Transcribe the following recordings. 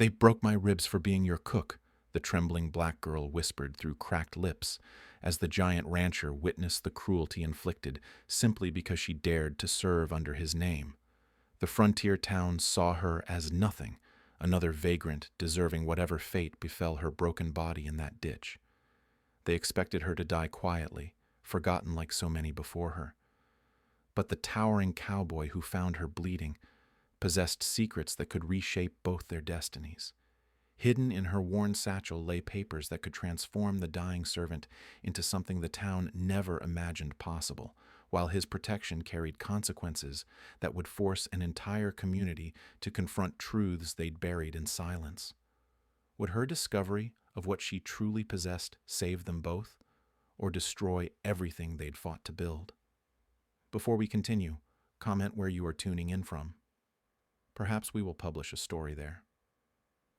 They broke my ribs for being your cook, the trembling black girl whispered through cracked lips as the giant rancher witnessed the cruelty inflicted simply because she dared to serve under his name. The frontier town saw her as nothing, another vagrant deserving whatever fate befell her broken body in that ditch. They expected her to die quietly, forgotten like so many before her. But the towering cowboy who found her bleeding possessed secrets that could reshape both their destinies. Hidden in her worn satchel lay papers that could transform the dying servant into something the town never imagined possible, while his protection carried consequences that would force an entire community to confront truths they'd buried in silence. Would her discovery of what she truly possessed save them both, or destroy everything they'd fought to build? Before we continue, comment where you are tuning in from. Perhaps we will publish a story there.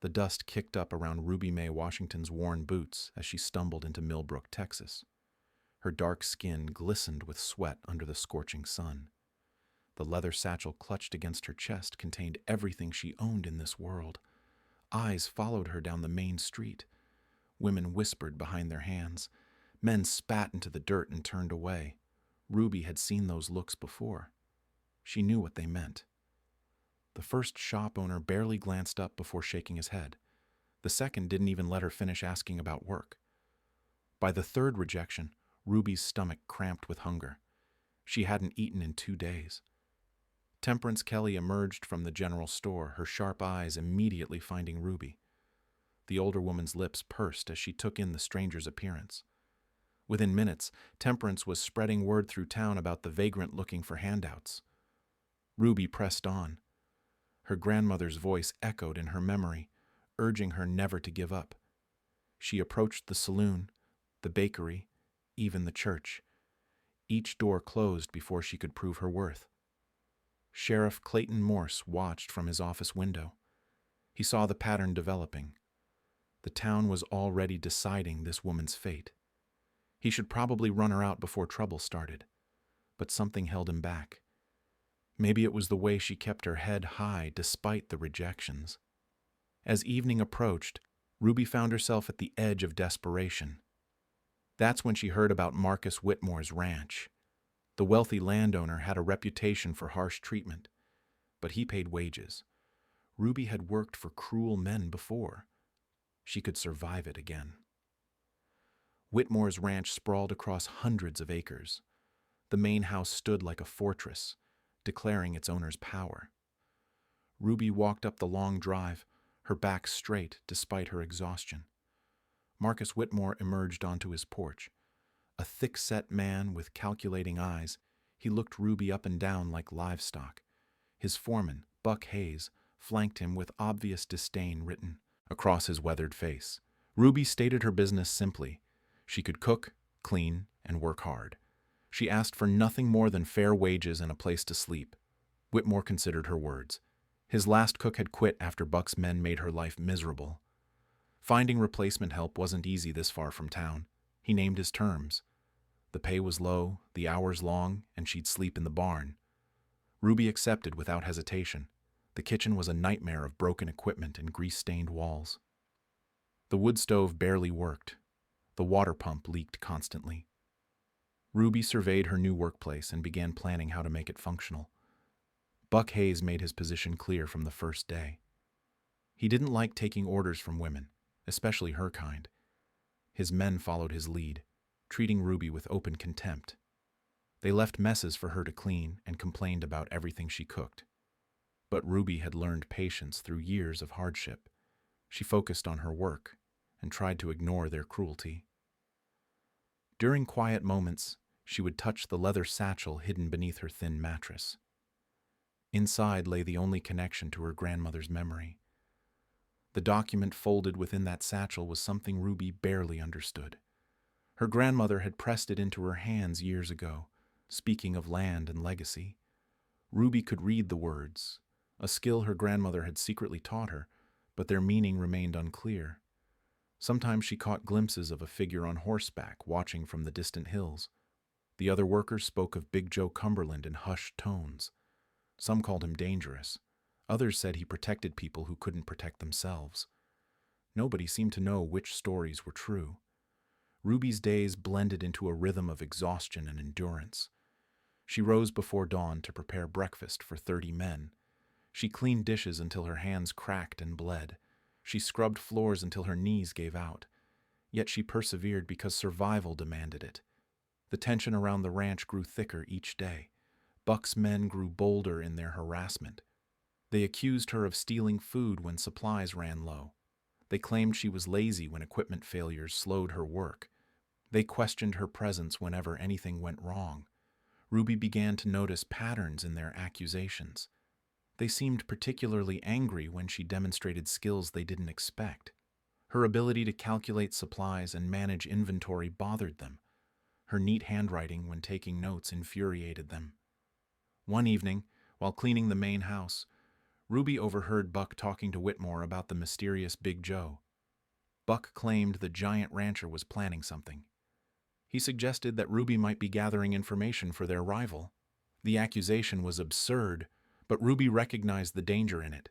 The dust kicked up around Ruby Mae Washington's worn boots as she stumbled into Millbrook, Texas. Her dark skin glistened with sweat under the scorching sun. The leather satchel clutched against her chest contained everything she owned in this world. Eyes followed her down the main street. Women whispered behind their hands. Men spat into the dirt and turned away. Ruby had seen those looks before. She knew what they meant. The first shop owner barely glanced up before shaking his head. The second didn't even let her finish asking about work. By the third rejection, Ruby's stomach cramped with hunger. She hadn't eaten in 2 days. Temperance Kelly emerged from the general store, her sharp eyes immediately finding Ruby. The older woman's lips pursed as she took in the stranger's appearance. Within minutes, Temperance was spreading word through town about the vagrant looking for handouts. Ruby pressed on. Her grandmother's voice echoed in her memory, urging her never to give up. She approached the saloon, the bakery, even the church. Each door closed before she could prove her worth. Sheriff Clayton Morse watched from his office window. He saw the pattern developing. The town was already deciding this woman's fate. He should probably run her out before trouble started, but something held him back. Maybe it was the way she kept her head high despite the rejections. As evening approached, Ruby found herself at the edge of desperation. That's when she heard about Marcus Whitmore's ranch. The wealthy landowner had a reputation for harsh treatment, but he paid wages. Ruby had worked for cruel men before. She could survive it again. Whitmore's ranch sprawled across hundreds of acres. The main house stood like a fortress, declaring its owner's power. Ruby walked up the long drive, her back straight despite her exhaustion. Marcus Whitmore emerged onto his porch. A thick-set man with calculating eyes, he looked Ruby up and down like livestock. His foreman, Buck Hayes, flanked him with obvious disdain written across his weathered face. Ruby stated her business simply. She could cook, clean, and work hard. She asked for nothing more than fair wages and a place to sleep. Whitmore considered her words. His last cook had quit after Buck's men made her life miserable. Finding replacement help wasn't easy this far from town. He named his terms. The pay was low, the hours long, and she'd sleep in the barn. Ruby accepted without hesitation. The kitchen was a nightmare of broken equipment and grease-stained walls. The wood stove barely worked. The water pump leaked constantly. Ruby surveyed her new workplace and began planning how to make it functional. Buck Hayes made his position clear from the first day. He didn't like taking orders from women, especially her kind. His men followed his lead, treating Ruby with open contempt. They left messes for her to clean and complained about everything she cooked. But Ruby had learned patience through years of hardship. She focused on her work and tried to ignore their cruelty. During quiet moments, she would touch the leather satchel hidden beneath her thin mattress. Inside lay the only connection to her grandmother's memory. The document folded within that satchel was something Ruby barely understood. Her grandmother had pressed it into her hands years ago, speaking of land and legacy. Ruby could read the words, a skill her grandmother had secretly taught her, but their meaning remained unclear. Sometimes she caught glimpses of a figure on horseback watching from the distant hills. The other workers spoke of Big Joe Cumberland in hushed tones. Some called him dangerous. Others said he protected people who couldn't protect themselves. Nobody seemed to know which stories were true. Ruby's days blended into a rhythm of exhaustion and endurance. She rose before dawn to prepare breakfast for 30 men. She cleaned dishes until her hands cracked and bled. She scrubbed floors until her knees gave out. Yet she persevered because survival demanded it. The tension around the ranch grew thicker each day. Buck's men grew bolder in their harassment. They accused her of stealing food when supplies ran low. They claimed she was lazy when equipment failures slowed her work. They questioned her presence whenever anything went wrong. Ruby began to notice patterns in their accusations. They seemed particularly angry when she demonstrated skills they didn't expect. Her ability to calculate supplies and manage inventory bothered them. Her neat handwriting when taking notes infuriated them. One evening, while cleaning the main house, Ruby overheard Buck talking to Whitmore about the mysterious Big Joe. Buck claimed the giant rancher was planning something. He suggested that Ruby might be gathering information for their rival. The accusation was absurd, but Ruby recognized the danger in it.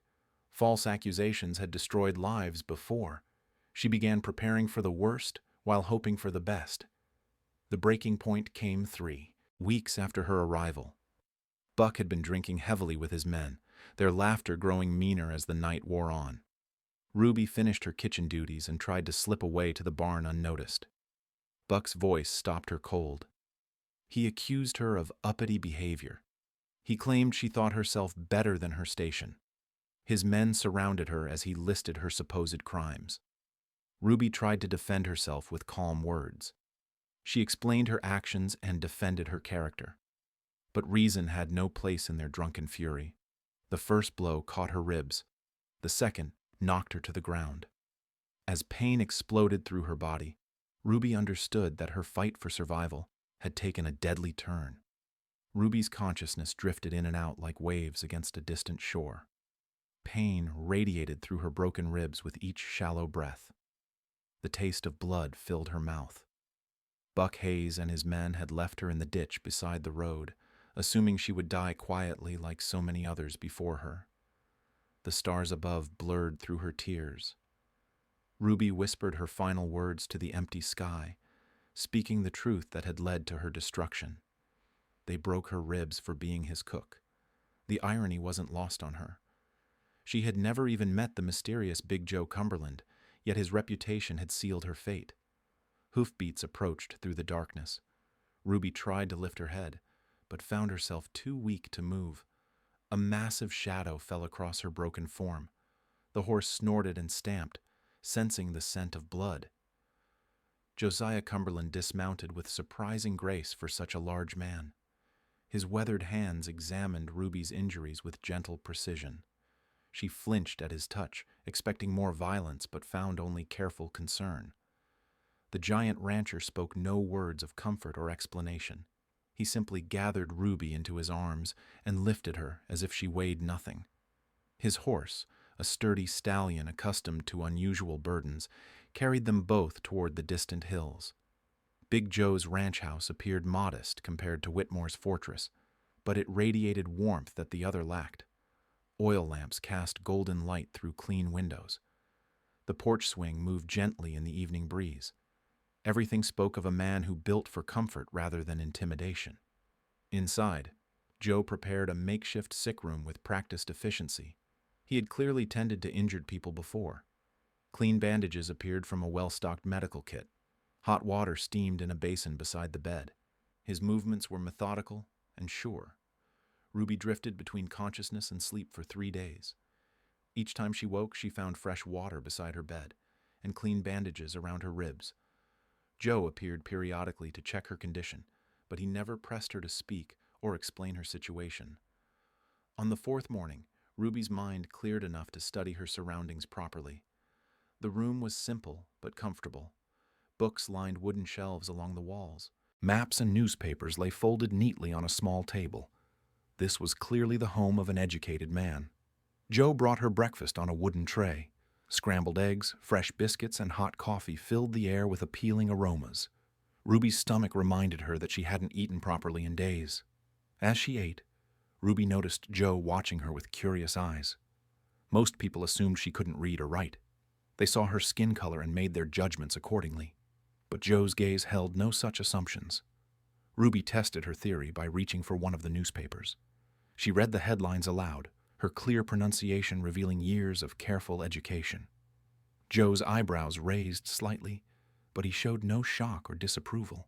False accusations had destroyed lives before. She began preparing for the worst while hoping for the best. The breaking point came 3 weeks after her arrival. Buck had been drinking heavily with his men, their laughter growing meaner as the night wore on. Ruby finished her kitchen duties and tried to slip away to the barn unnoticed. Buck's voice stopped her cold. He accused her of uppity behavior. He claimed she thought herself better than her station. His men surrounded her as he listed her supposed crimes. Ruby tried to defend herself with calm words. She explained her actions and defended her character. But reason had no place in their drunken fury. The first blow caught her ribs. The second knocked her to the ground. As pain exploded through her body, Ruby understood that her fight for survival had taken a deadly turn. Ruby's consciousness drifted in and out like waves against a distant shore. Pain radiated through her broken ribs with each shallow breath. The taste of blood filled her mouth. Buck Hayes and his men had left her in the ditch beside the road, assuming she would die quietly like so many others before her. The stars above blurred through her tears. Ruby whispered her final words to the empty sky, speaking the truth that had led to her destruction. They broke her ribs for being his cook. The irony wasn't lost on her. She had never even met the mysterious Big Joe Cumberland, yet his reputation had sealed her fate. Hoofbeats approached through the darkness. Ruby tried to lift her head, but found herself too weak to move. A massive shadow fell across her broken form. The horse snorted and stamped, sensing the scent of blood. Josiah Cumberland dismounted with surprising grace for such a large man. His weathered hands examined Ruby's injuries with gentle precision. She flinched at his touch, expecting more violence, but found only careful concern. The giant rancher spoke no words of comfort or explanation. He simply gathered Ruby into his arms and lifted her as if she weighed nothing. His horse, a sturdy stallion accustomed to unusual burdens, carried them both toward the distant hills. Big Joe's ranch house appeared modest compared to Whitmore's fortress, but it radiated warmth that the other lacked. Oil lamps cast golden light through clean windows. The porch swing moved gently in the evening breeze. Everything spoke of a man who built for comfort rather than intimidation. Inside, Joe prepared a makeshift sick room with practiced efficiency. He had clearly tended to injured people before. Clean bandages appeared from a well-stocked medical kit. Hot water steamed in a basin beside the bed. His movements were methodical and sure. Ruby drifted between consciousness and sleep for 3 days. Each time she woke, she found fresh water beside her bed and clean bandages around her ribs. Joe appeared periodically to check her condition, but he never pressed her to speak or explain her situation. On the 4th morning, Ruby's mind cleared enough to study her surroundings properly. The room was simple but comfortable. Books lined wooden shelves along the walls. Maps and newspapers lay folded neatly on a small table. This was clearly the home of an educated man. Joe brought her breakfast on a wooden tray. Scrambled eggs, fresh biscuits, and hot coffee filled the air with appealing aromas. Ruby's stomach reminded her that she hadn't eaten properly in days. As she ate, Ruby noticed Joe watching her with curious eyes. Most people assumed she couldn't read or write. They saw her skin color and made their judgments accordingly. But Joe's gaze held no such assumptions. Ruby tested her theory by reaching for one of the newspapers. She read the headlines aloud, her clear pronunciation revealing years of careful education. Joe's eyebrows raised slightly, but he showed no shock or disapproval.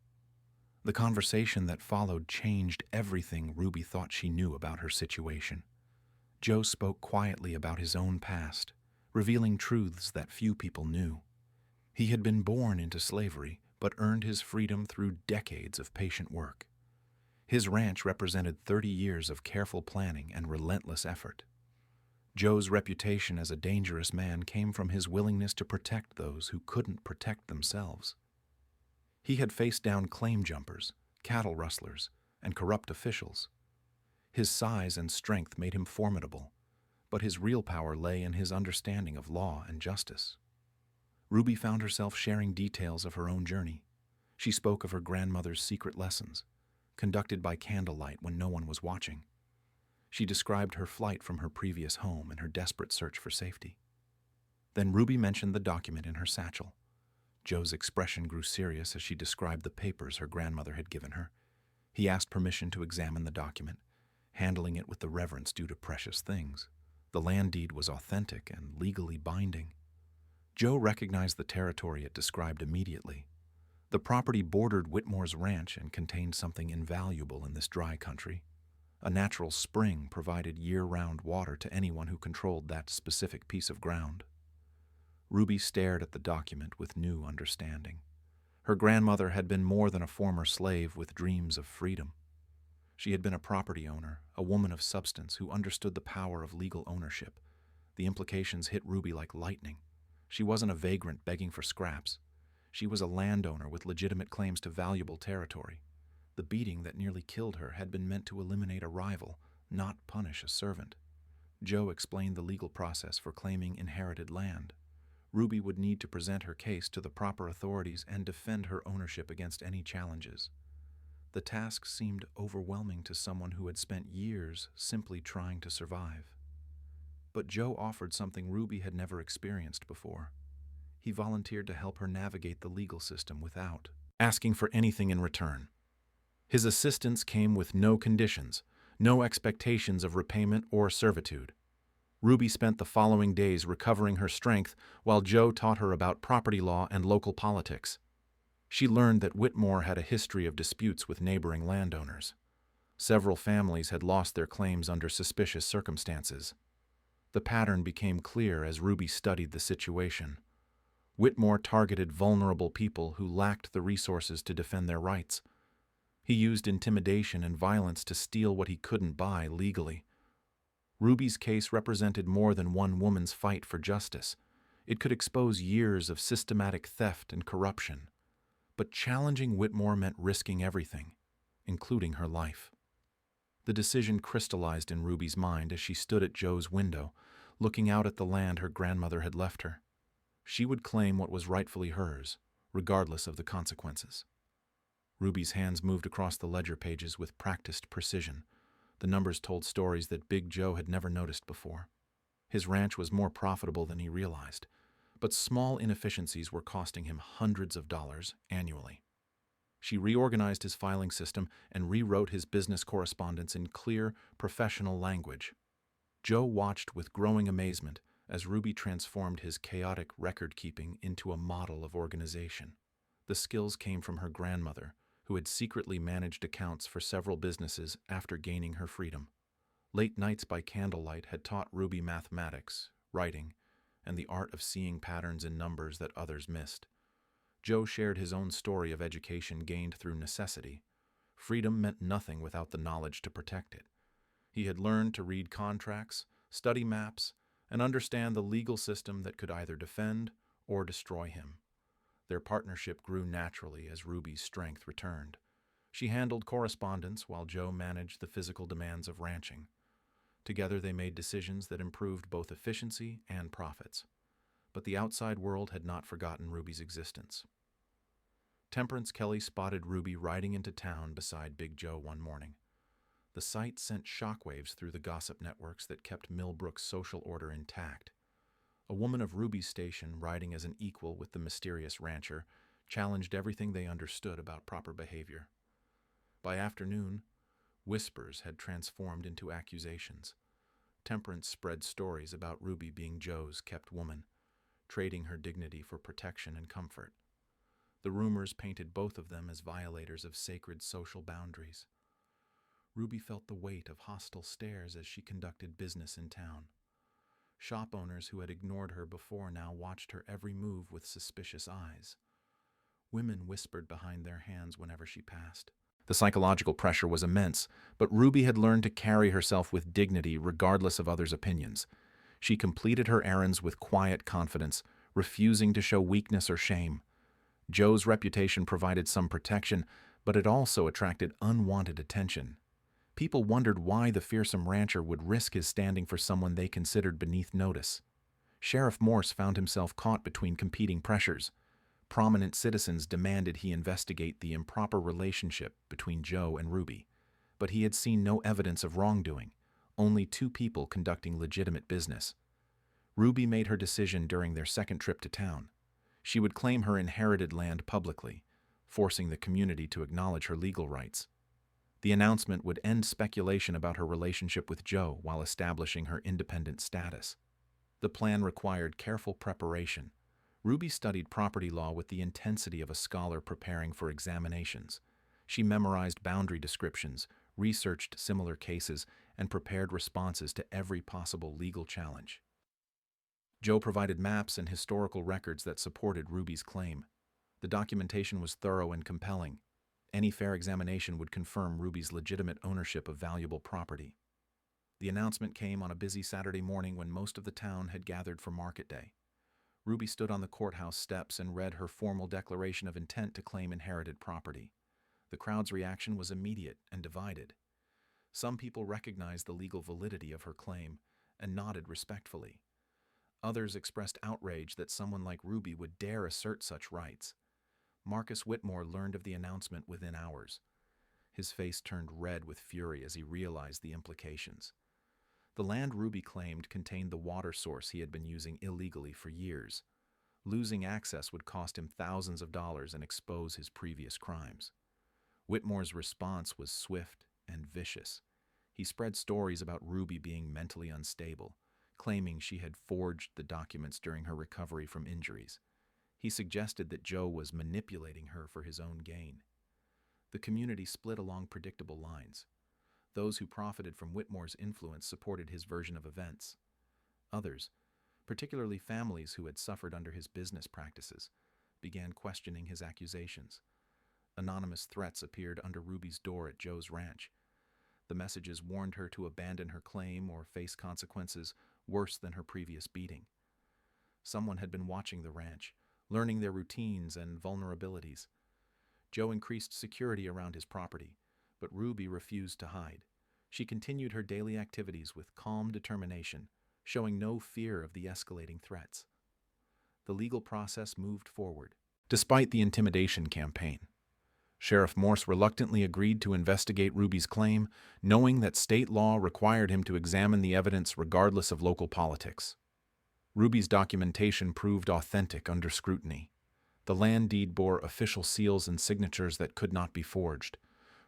The conversation that followed changed everything Ruby thought she knew about her situation. Joe spoke quietly about his own past, revealing truths that few people knew. He had been born into slavery, but earned his freedom through decades of patient work. His ranch represented 30 years of careful planning and relentless effort. Joe's reputation as a dangerous man came from his willingness to protect those who couldn't protect themselves. He had faced down claim jumpers, cattle rustlers, and corrupt officials. His size and strength made him formidable, but his real power lay in his understanding of law and justice. Ruby found herself sharing details of her own journey. She spoke of her grandmother's secret lessons, conducted by candlelight when no one was watching. She described her flight from her previous home and her desperate search for safety. Then Ruby mentioned the document in her satchel. Joe's expression grew serious as she described the papers her grandmother had given her. He asked permission to examine the document, handling it with the reverence due to precious things. The land deed was authentic and legally binding. Joe recognized the territory it described immediately. The property bordered Whitmore's ranch and contained something invaluable in this dry country. A natural spring provided year-round water to anyone who controlled that specific piece of ground. Ruby stared at the document with new understanding. Her grandmother had been more than a former slave with dreams of freedom. She had been a property owner, a woman of substance who understood the power of legal ownership. The implications hit Ruby like lightning. She wasn't a vagrant begging for scraps. She was a landowner with legitimate claims to valuable territory. The beating that nearly killed her had been meant to eliminate a rival, not punish a servant. Joe explained the legal process for claiming inherited land. Ruby would need to present her case to the proper authorities and defend her ownership against any challenges. The task seemed overwhelming to someone who had spent years simply trying to survive. But Joe offered something Ruby had never experienced before. He volunteered to help her navigate the legal system without asking for anything in return. His assistance came with no conditions, no expectations of repayment or servitude. Ruby spent the following days recovering her strength while Joe taught her about property law and local politics. She learned that Whitmore had a history of disputes with neighboring landowners. Several families had lost their claims under suspicious circumstances. The pattern became clear as Ruby studied the situation. Whitmore targeted vulnerable people who lacked the resources to defend their rights. He used intimidation and violence to steal what he couldn't buy legally. Ruby's case represented more than one woman's fight for justice. It could expose years of systematic theft and corruption. But challenging Whitmore meant risking everything, including her life. The decision crystallized in Ruby's mind as she stood at Joe's window, looking out at the land her grandmother had left her. She would claim what was rightfully hers, regardless of the consequences. Ruby's hands moved across the ledger pages with practiced precision. The numbers told stories that Big Joe had never noticed before. His ranch was more profitable than he realized, but small inefficiencies were costing him hundreds of dollars annually. She reorganized his filing system and rewrote his business correspondence in clear, professional language. Joe watched with growing amazement as Ruby transformed his chaotic record-keeping into a model of organization. The skills came from her grandmother, who had secretly managed accounts for several businesses after gaining her freedom. Late nights by candlelight had taught Ruby mathematics, writing, and the art of seeing patterns in numbers that others missed. Joe shared his own story of education gained through necessity. Freedom meant nothing without the knowledge to protect it. He had learned to read contracts, study maps, and understand the legal system that could either defend or destroy him. Their partnership grew naturally as Ruby's strength returned. She handled correspondence while Joe managed the physical demands of ranching. Together they made decisions that improved both efficiency and profits. But the outside world had not forgotten Ruby's existence. Temperance Kelly spotted Ruby riding into town beside Big Joe one morning. The sight sent shockwaves through the gossip networks that kept Millbrook's social order intact. A woman of Ruby's station, riding as an equal with the mysterious rancher, challenged everything they understood about proper behavior. By afternoon, whispers had transformed into accusations. Temperance spread stories about Ruby being Joe's kept woman, trading her dignity for protection and comfort. The rumors painted both of them as violators of sacred social boundaries. Ruby felt the weight of hostile stares as she conducted business in town. Shop owners who had ignored her before now watched her every move with suspicious eyes. Women whispered behind their hands whenever she passed. The psychological pressure was immense, but Ruby had learned to carry herself with dignity regardless of others' opinions. She completed her errands with quiet confidence, refusing to show weakness or shame. Joe's reputation provided some protection, but it also attracted unwanted attention. People wondered why the fearsome rancher would risk his standing for someone they considered beneath notice. Sheriff Morse found himself caught between competing pressures. Prominent citizens demanded he investigate the improper relationship between Joe and Ruby, but he had seen no evidence of wrongdoing, only two people conducting legitimate business. Ruby made her decision during their second trip to town. She would claim her inherited land publicly, forcing the community to acknowledge her legal rights. The announcement would end speculation about her relationship with Joe while establishing her independent status. The plan required careful preparation. Ruby studied property law with the intensity of a scholar preparing for examinations. She memorized boundary descriptions, researched similar cases, and prepared responses to every possible legal challenge. Joe provided maps and historical records that supported Ruby's claim. The documentation was thorough and compelling. Any fair examination would confirm Ruby's legitimate ownership of valuable property. The announcement came on a busy Saturday morning when most of the town had gathered for market day. Ruby stood on the courthouse steps and read her formal declaration of intent to claim inherited property. The crowd's reaction was immediate and divided. Some people recognized the legal validity of her claim and nodded respectfully. Others expressed outrage that someone like Ruby would dare assert such rights. Marcus Whitmore learned of the announcement within hours. His face turned red with fury as he realized the implications. The land Ruby claimed contained the water source he had been using illegally for years. Losing access would cost him thousands of dollars and expose his previous crimes. Whitmore's response was swift and vicious. He spread stories about Ruby being mentally unstable, claiming she had forged the documents during her recovery from injuries. He suggested that Joe was manipulating her for his own gain. The community split along predictable lines. Those who profited from Whitmore's influence supported his version of events. Others, particularly families who had suffered under his business practices, began questioning his accusations. Anonymous threats appeared under Ruby's door at Joe's ranch. The messages warned her to abandon her claim or face consequences worse than her previous beating. Someone had been watching the ranch, learning their routines and vulnerabilities. Joe increased security around his property, but Ruby refused to hide. She continued her daily activities with calm determination, showing no fear of the escalating threats. The legal process moved forward. Despite the intimidation campaign, Sheriff Morse reluctantly agreed to investigate Ruby's claim, knowing that state law required him to examine the evidence regardless of local politics. Ruby's documentation proved authentic under scrutiny. The land deed bore official seals and signatures that could not be forged.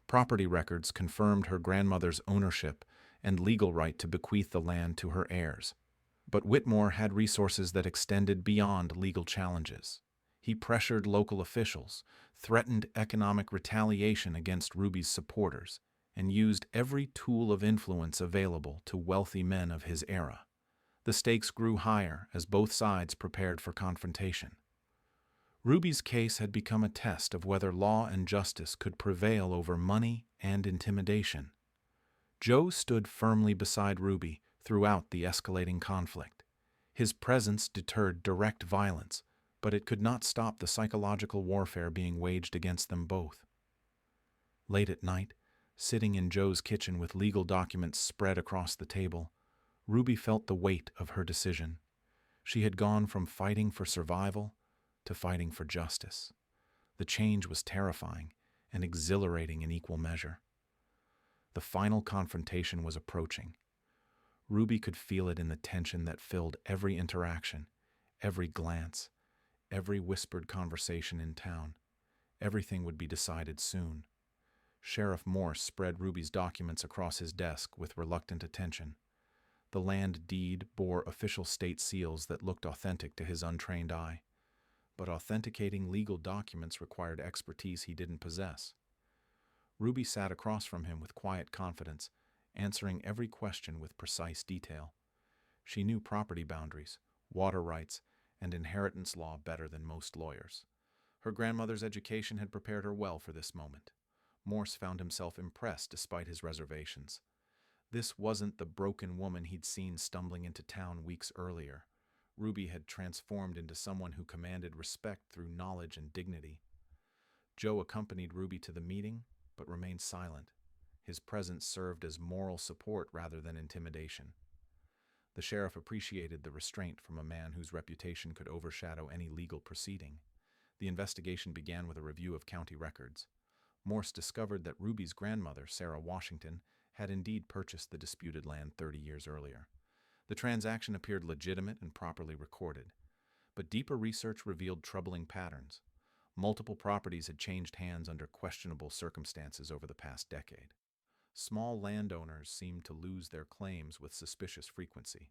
Property records confirmed her grandmother's ownership and legal right to bequeath the land to her heirs. But Whitmore had resources that extended beyond legal challenges. He pressured local officials, threatened economic retaliation against Ruby's supporters, and used every tool of influence available to wealthy men of his era. The stakes grew higher as both sides prepared for confrontation. Ruby's case had become a test of whether law and justice could prevail over money and intimidation. Joe stood firmly beside Ruby throughout the escalating conflict. His presence deterred direct violence, but it could not stop the psychological warfare being waged against them both. Late at night, sitting in Joe's kitchen with legal documents spread across the table, Ruby felt the weight of her decision. She had gone from fighting for survival to fighting for justice. The change was terrifying and exhilarating in equal measure. The final confrontation was approaching. Ruby could feel it in the tension that filled every interaction, every glance, every whispered conversation in town. Everything would be decided soon. Sheriff Morse spread Ruby's documents across his desk with reluctant attention. The land deed bore official state seals that looked authentic to his untrained eye. But authenticating legal documents required expertise he didn't possess. Ruby sat across from him with quiet confidence, answering every question with precise detail. She knew property boundaries, water rights, and inheritance law better than most lawyers. Her grandmother's education had prepared her well for this moment. Morse found himself impressed despite his reservations. This wasn't the broken woman he'd seen stumbling into town weeks earlier. Ruby had transformed into someone who commanded respect through knowledge and dignity. Joe accompanied Ruby to the meeting, but remained silent. His presence served as moral support rather than intimidation. The sheriff appreciated the restraint from a man whose reputation could overshadow any legal proceeding. The investigation began with a review of county records. Morse discovered that Ruby's grandmother, Sarah Washington, had indeed purchased the disputed land 30 years earlier. The transaction appeared legitimate and properly recorded, but deeper research revealed troubling patterns. Multiple properties had changed hands under questionable circumstances over the past decade. Small landowners seemed to lose their claims with suspicious frequency.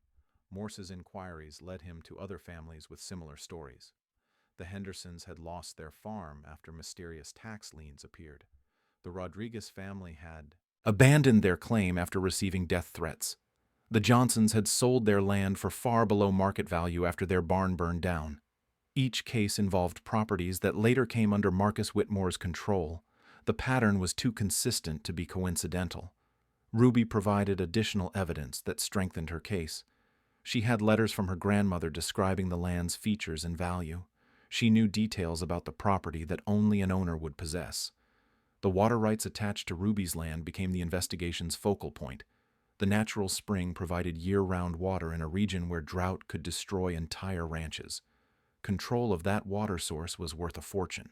Morse's inquiries led him to other families with similar stories. The Hendersons had lost their farm after mysterious tax liens appeared. The Rodriguez family had abandoned their claim after receiving death threats. The Johnsons had sold their land for far below market value after their barn burned down. Each case involved properties that later came under Marcus Whitmore's control. The pattern was too consistent to be coincidental. Ruby provided additional evidence that strengthened her case. She had letters from her grandmother describing the land's features and value. She knew details about the property that only an owner would possess. The water rights attached to Ruby's land became the investigation's focal point. The natural spring provided year-round water in a region where drought could destroy entire ranches. Control of that water source was worth a fortune.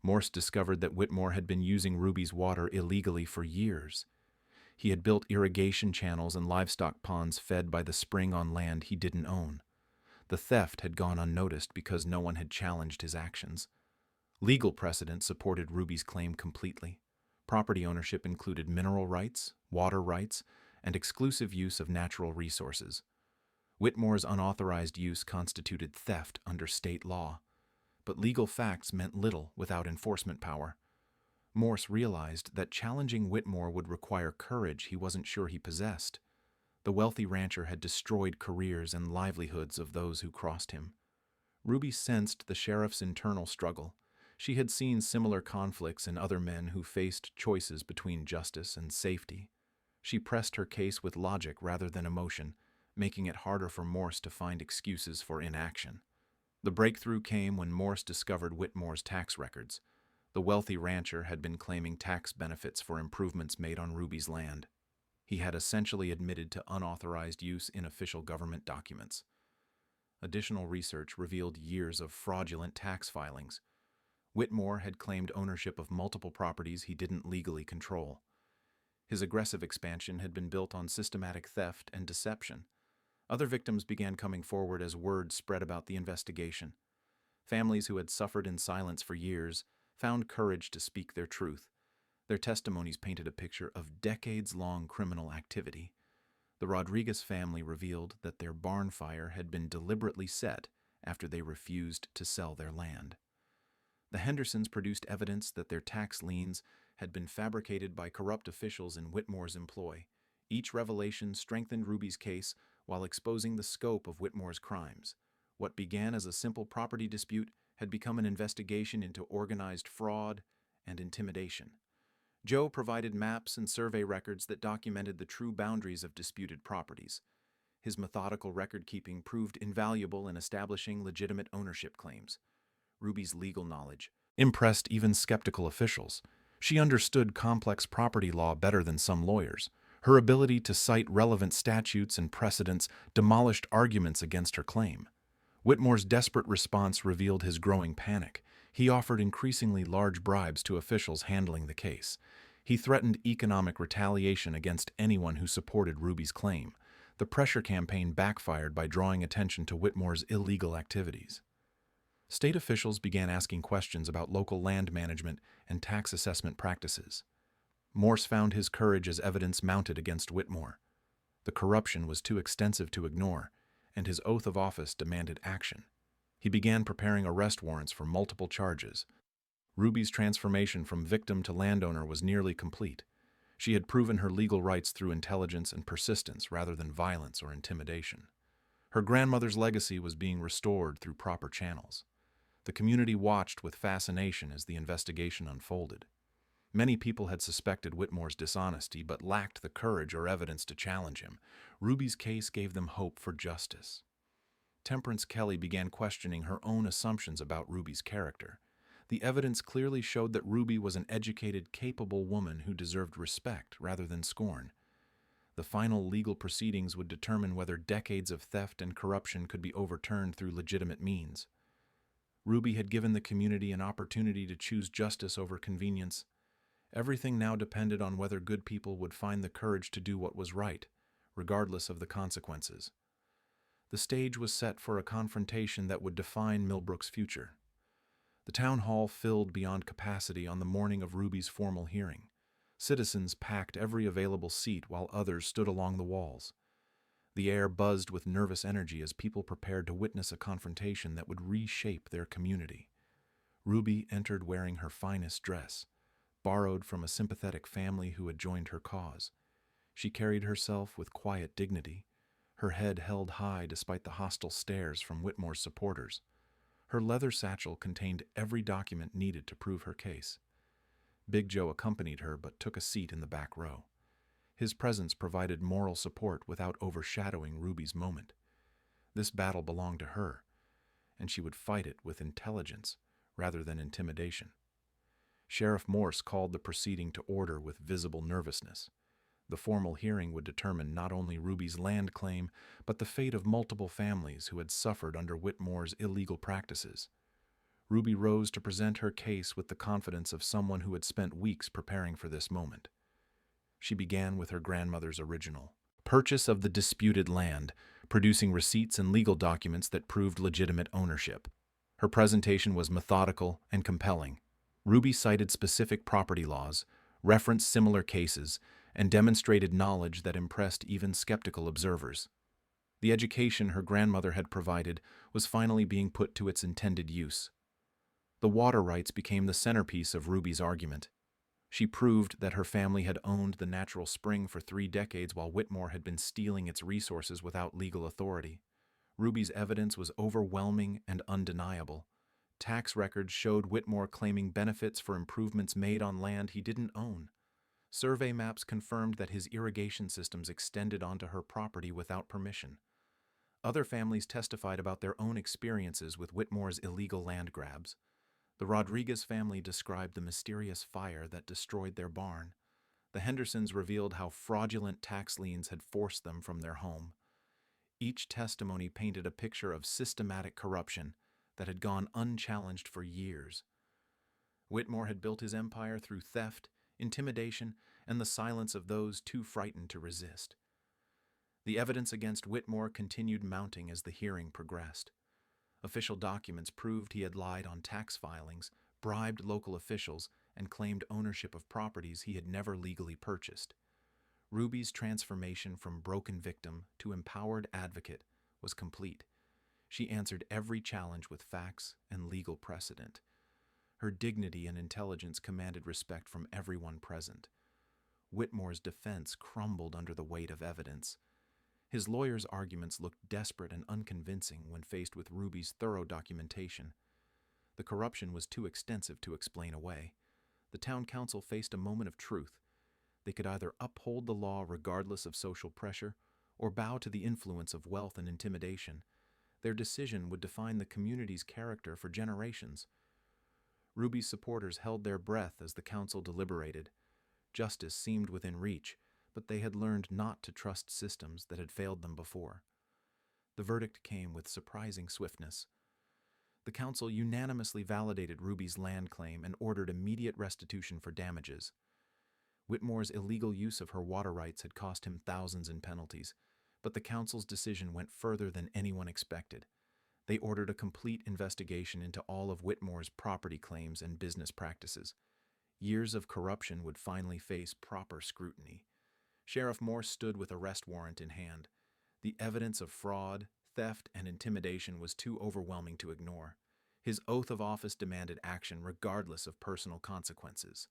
Morse discovered that Whitmore had been using Ruby's water illegally for years. He had built irrigation channels and livestock ponds fed by the spring on land he didn't own. The theft had gone unnoticed because no one had challenged his actions. Legal precedent supported Ruby's claim completely. Property ownership included mineral rights, water rights, and exclusive use of natural resources. Whitmore's unauthorized use constituted theft under state law, but legal facts meant little without enforcement power. Morse realized that challenging Whitmore would require courage he wasn't sure he possessed. The wealthy rancher had destroyed careers and livelihoods of those who crossed him. Ruby sensed the sheriff's internal struggle. She had seen similar conflicts in other men who faced choices between justice and safety. She pressed her case with logic rather than emotion, making it harder for Morse to find excuses for inaction. The breakthrough came when Morse discovered Whitmore's tax records. The wealthy rancher had been claiming tax benefits for improvements made on Ruby's land. He had essentially admitted to unauthorized use in official government documents. Additional research revealed years of fraudulent tax filings. Whitmore had claimed ownership of multiple properties he didn't legally control. His aggressive expansion had been built on systematic theft and deception. Other victims began coming forward as word spread about the investigation. Families who had suffered in silence for years found courage to speak their truth. Their testimonies painted a picture of decades-long criminal activity. The Rodriguez family revealed that their barn fire had been deliberately set after they refused to sell their land. The Hendersons produced evidence that their tax liens had been fabricated by corrupt officials in Whitmore's employ. Each revelation strengthened Ruby's case while exposing the scope of Whitmore's crimes. What began as a simple property dispute had become an investigation into organized fraud and intimidation. Joe provided maps and survey records that documented the true boundaries of disputed properties. His methodical record-keeping proved invaluable in establishing legitimate ownership claims. Ruby's legal knowledge impressed even skeptical officials. She understood complex property law better than some lawyers. Her ability to cite relevant statutes and precedents demolished arguments against her claim. Whitmore's desperate response revealed his growing panic. He offered increasingly large bribes to officials handling the case. He threatened economic retaliation against anyone who supported Ruby's claim. The pressure campaign backfired by drawing attention to Whitmore's illegal activities. State officials began asking questions about local land management and tax assessment practices. Morse found his courage as evidence mounted against Whitmore. The corruption was too extensive to ignore, and his oath of office demanded action. He began preparing arrest warrants for multiple charges. Ruby's transformation from victim to landowner was nearly complete. She had proven her legal rights through intelligence and persistence rather than violence or intimidation. Her grandmother's legacy was being restored through proper channels. The community watched with fascination as the investigation unfolded. Many people had suspected Whitmore's dishonesty but lacked the courage or evidence to challenge him. Ruby's case gave them hope for justice. Temperance Kelly began questioning her own assumptions about Ruby's character. The evidence clearly showed that Ruby was an educated, capable woman who deserved respect rather than scorn. The final legal proceedings would determine whether decades of theft and corruption could be overturned through legitimate means. Ruby had given the community an opportunity to choose justice over convenience. Everything now depended on whether good people would find the courage to do what was right, regardless of the consequences. The stage was set for a confrontation that would define Millbrook's future. The town hall filled beyond capacity on the morning of Ruby's formal hearing. Citizens packed every available seat while others stood along the walls. The air buzzed with nervous energy as people prepared to witness a confrontation that would reshape their community. Ruby entered wearing her finest dress, borrowed from a sympathetic family who had joined her cause. She carried herself with quiet dignity, her head held high despite the hostile stares from Whitmore's supporters. Her leather satchel contained every document needed to prove her case. Big Joe accompanied her but took a seat in the back row. His presence provided moral support without overshadowing Ruby's moment. This battle belonged to her, and she would fight it with intelligence rather than intimidation. Sheriff Morse called the proceeding to order with visible nervousness. The formal hearing would determine not only Ruby's land claim, but the fate of multiple families who had suffered under Whitmore's illegal practices. Ruby rose to present her case with the confidence of someone who had spent weeks preparing for this moment. She began with her grandmother's original purchase of the disputed land, producing receipts and legal documents that proved legitimate ownership. Her presentation was methodical and compelling. Ruby cited specific property laws, referenced similar cases, and demonstrated knowledge that impressed even skeptical observers. The education her grandmother had provided was finally being put to its intended use. The water rights became the centerpiece of Ruby's argument. She proved that her family had owned the natural spring for 3 decades while Whitmore had been stealing its resources without legal authority. Ruby's evidence was overwhelming and undeniable. Tax records showed Whitmore claiming benefits for improvements made on land he didn't own. Survey maps confirmed that his irrigation systems extended onto her property without permission. Other families testified about their own experiences with Whitmore's illegal land grabs. The Rodriguez family described the mysterious fire that destroyed their barn. The Hendersons revealed how fraudulent tax liens had forced them from their home. Each testimony painted a picture of systematic corruption that had gone unchallenged for years. Whitmore had built his empire through theft, intimidation, and the silence of those too frightened to resist. The evidence against Whitmore continued mounting as the hearing progressed. Official documents proved he had lied on tax filings, bribed local officials, and claimed ownership of properties he had never legally purchased. Ruby's transformation from broken victim to empowered advocate was complete. She answered every challenge with facts and legal precedent. Her dignity and intelligence commanded respect from everyone present. Whitmore's defense crumbled under the weight of evidence. His lawyer's arguments looked desperate and unconvincing when faced with Ruby's thorough documentation. The corruption was too extensive to explain away. The town council faced a moment of truth. They could either uphold the law regardless of social pressure or bow to the influence of wealth and intimidation. Their decision would define the community's character for generations. Ruby's supporters held their breath as the council deliberated. Justice seemed within reach, but they had learned not to trust systems that had failed them before. The verdict came with surprising swiftness. The council unanimously validated Ruby's land claim and ordered immediate restitution for damages. Whitmore's illegal use of her water rights had cost him thousands in penalties, but the council's decision went further than anyone expected. They ordered a complete investigation into all of Whitmore's property claims and business practices. Years of corruption would finally face proper scrutiny. Sheriff Morse stood with arrest warrant in hand. The evidence of fraud, theft, and intimidation was too overwhelming to ignore. His oath of office demanded action regardless of personal consequences.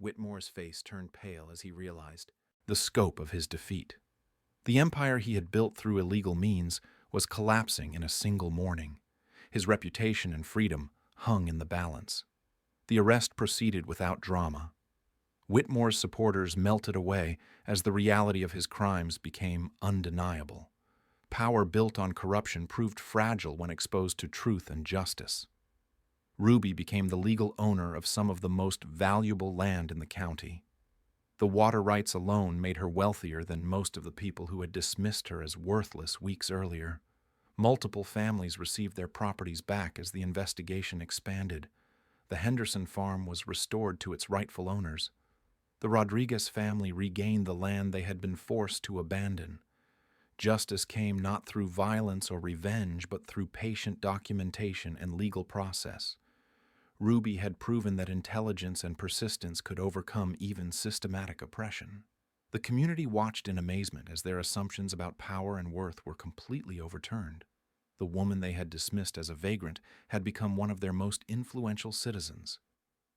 Whitmore's face turned pale as he realized the scope of his defeat. The empire he had built through illegal means was collapsing in a single morning. His reputation and freedom hung in the balance. The arrest proceeded without drama. Whitmore's supporters melted away as the reality of his crimes became undeniable. Power built on corruption proved fragile when exposed to truth and justice. Ruby became the legal owner of some of the most valuable land in the county. The water rights alone made her wealthier than most of the people who had dismissed her as worthless weeks earlier. Multiple families received their properties back as the investigation expanded. The Henderson farm was restored to its rightful owners. The Rodriguez family regained the land they had been forced to abandon. Justice came not through violence or revenge, but through patient documentation and legal process. Ruby had proven that intelligence and persistence could overcome even systematic oppression. The community watched in amazement as their assumptions about power and worth were completely overturned. The woman they had dismissed as a vagrant had become one of their most influential citizens.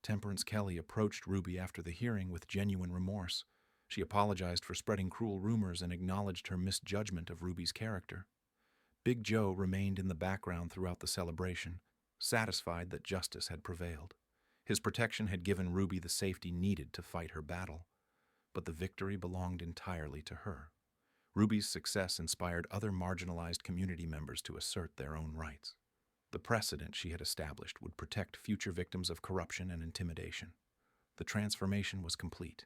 Temperance Kelly approached Ruby after the hearing with genuine remorse. She apologized for spreading cruel rumors and acknowledged her misjudgment of Ruby's character. Big Joe remained in the background throughout the celebration, satisfied that justice had prevailed. His protection had given Ruby the safety needed to fight her battle, but the victory belonged entirely to her. Ruby's success inspired other marginalized community members to assert their own rights. The precedent she had established would protect future victims of corruption and intimidation. The transformation was complete.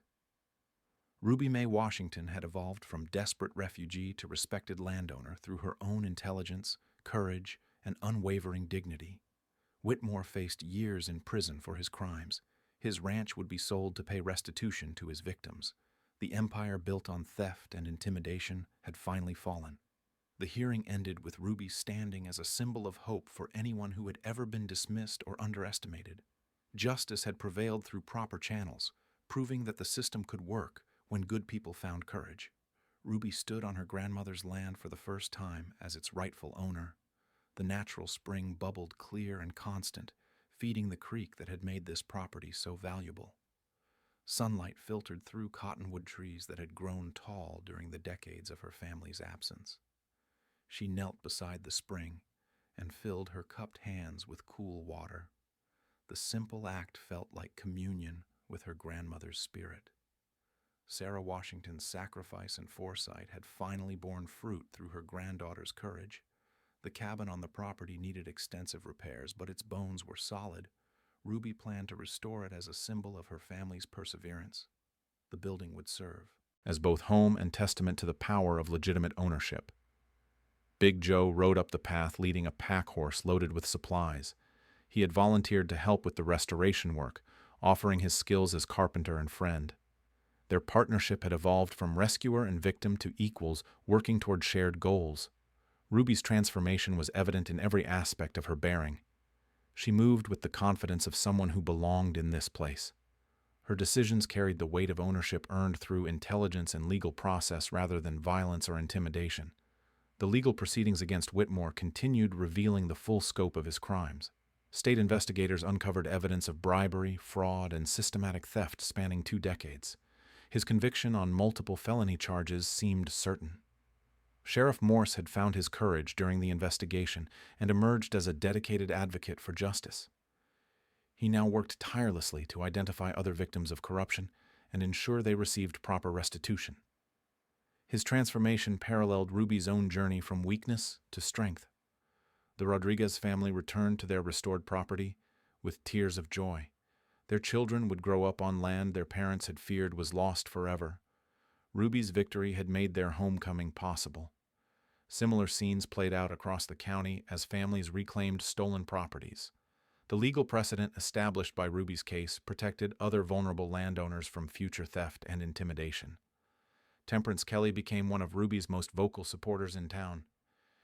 Ruby Mae Washington had evolved from desperate refugee to respected landowner through her own intelligence, courage, and unwavering dignity. Whitmore faced years in prison for his crimes. His ranch would be sold to pay restitution to his victims. The empire built on theft and intimidation had finally fallen. The hearing ended with Ruby standing as a symbol of hope for anyone who had ever been dismissed or underestimated. Justice had prevailed through proper channels, proving that the system could work when good people found courage. Ruby stood on her grandmother's land for the first time as its rightful owner. The natural spring bubbled clear and constant, feeding the creek that had made this property so valuable. Sunlight filtered through cottonwood trees that had grown tall during the decades of her family's absence. She knelt beside the spring and filled her cupped hands with cool water. The simple act felt like communion with her grandmother's spirit. Sarah Washington's sacrifice and foresight had finally borne fruit through her granddaughter's courage. The cabin on the property needed extensive repairs, but its bones were solid. Ruby planned to restore it as a symbol of her family's perseverance. The building would serve as both home and testament to the power of legitimate ownership. Big Joe rode up the path leading a pack horse loaded with supplies. He had volunteered to help with the restoration work, offering his skills as carpenter and friend. Their partnership had evolved from rescuer and victim to equals working toward shared goals. Ruby's transformation was evident in every aspect of her bearing. She moved with the confidence of someone who belonged in this place. Her decisions carried the weight of ownership earned through intelligence and legal process rather than violence or intimidation. The legal proceedings against Whitmore continued, revealing the full scope of his crimes. State investigators uncovered evidence of bribery, fraud, and systematic theft spanning 2 decades. His conviction on multiple felony charges seemed certain. Sheriff Morse had found his courage during the investigation and emerged as a dedicated advocate for justice. He now worked tirelessly to identify other victims of corruption and ensure they received proper restitution. His transformation paralleled Ruby's own journey from weakness to strength. The Rodriguez family returned to their restored property with tears of joy. Their children would grow up on land their parents had feared was lost forever. Ruby's victory had made their homecoming possible. Similar scenes played out across the county as families reclaimed stolen properties. The legal precedent established by Ruby's case protected other vulnerable landowners from future theft and intimidation. Temperance Kelly became one of Ruby's most vocal supporters in town.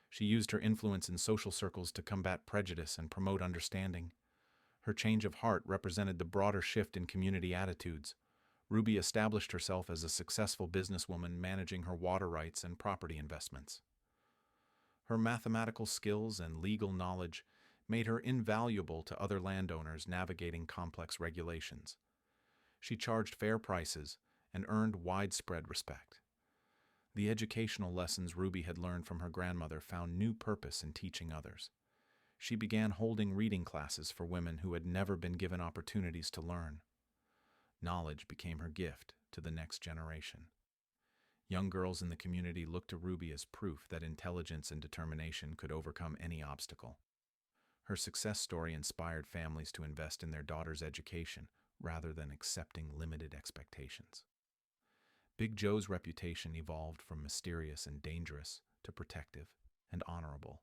She used her influence in social circles to combat prejudice and promote understanding. Her change of heart represented the broader shift in community attitudes. Ruby established herself as a successful businesswoman managing her water rights and property investments. Her mathematical skills and legal knowledge made her invaluable to other landowners navigating complex regulations. She charged fair prices and earned widespread respect. The educational lessons Ruby had learned from her grandmother found new purpose in teaching others. She began holding reading classes for women who had never been given opportunities to learn. Knowledge became her gift to the next generation. Young girls in the community looked to Ruby as proof that intelligence and determination could overcome any obstacle. Her success story inspired families to invest in their daughters' education rather than accepting limited expectations. Big Joe's reputation evolved from mysterious and dangerous to protective and honorable.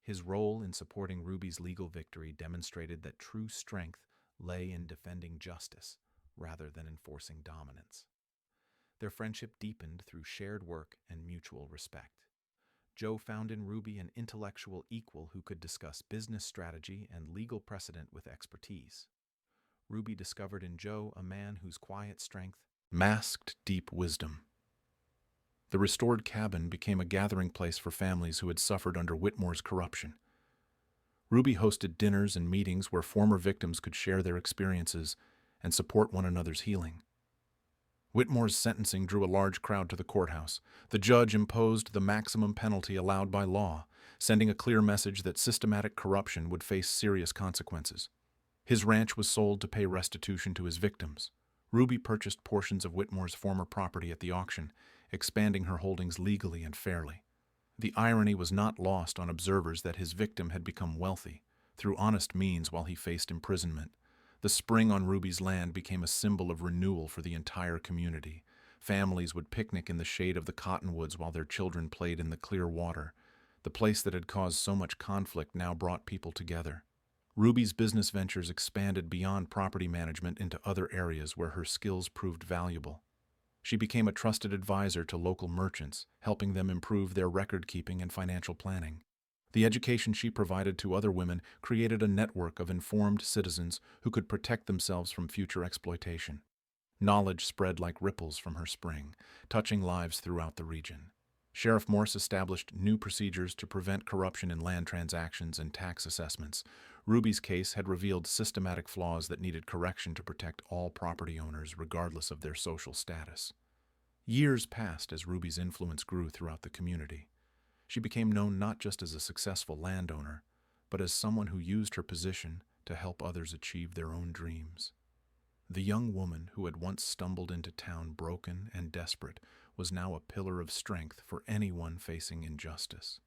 His role in supporting Ruby's legal victory demonstrated that true strength lay in defending justice rather than enforcing dominance. Their friendship deepened through shared work and mutual respect. Joe found in Ruby an intellectual equal who could discuss business strategy and legal precedent with expertise. Ruby discovered in Joe a man whose quiet strength masked deep wisdom. The restored cabin became a gathering place for families who had suffered under Whitmore's corruption. Ruby hosted dinners and meetings where former victims could share their experiences and support one another's healing. Whitmore's sentencing drew a large crowd to the courthouse. The judge imposed the maximum penalty allowed by law, sending a clear message that systematic corruption would face serious consequences. His ranch was sold to pay restitution to his victims. Ruby purchased portions of Whitmore's former property at the auction, expanding her holdings legally and fairly. The irony was not lost on observers that his victim had become wealthy through honest means while he faced imprisonment. The spring on Ruby's land became a symbol of renewal for the entire community. Families would picnic in the shade of the cottonwoods while their children played in the clear water. The place that had caused so much conflict now brought people together. Ruby's business ventures expanded beyond property management into other areas where her skills proved valuable. She became a trusted advisor to local merchants, helping them improve their record-keeping and financial planning. The education she provided to other women created a network of informed citizens who could protect themselves from future exploitation. Knowledge spread like ripples from her spring, touching lives throughout the region. Sheriff Morse established new procedures to prevent corruption in land transactions and tax assessments. Ruby's case had revealed systematic flaws that needed correction to protect all property owners regardless of their social status. Years passed as Ruby's influence grew throughout the community. She became known not just as a successful landowner, but as someone who used her position to help others achieve their own dreams. The young woman who had once stumbled into town broken and desperate was now a pillar of strength for anyone facing injustice.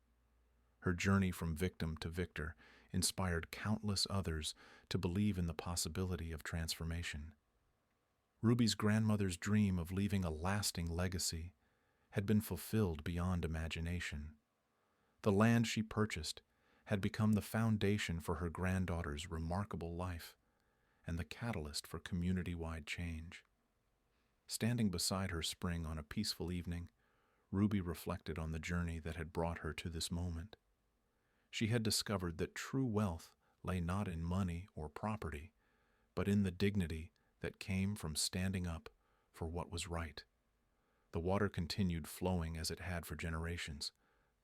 Her journey from victim to victor inspired countless others to believe in the possibility of transformation. Ruby's grandmother's dream of leaving a lasting legacy had been fulfilled beyond imagination. The land she purchased had become the foundation for her granddaughter's remarkable life and the catalyst for community-wide change. Standing beside her spring on a peaceful evening, Ruby reflected on the journey that had brought her to this moment. She had discovered that true wealth lay not in money or property, but in the dignity that came from standing up for what was right. The water continued flowing as it had for generations,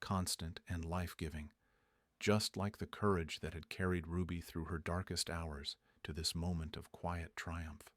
constant and life-giving, just like the courage that had carried Ruby through her darkest hours to this moment of quiet triumph.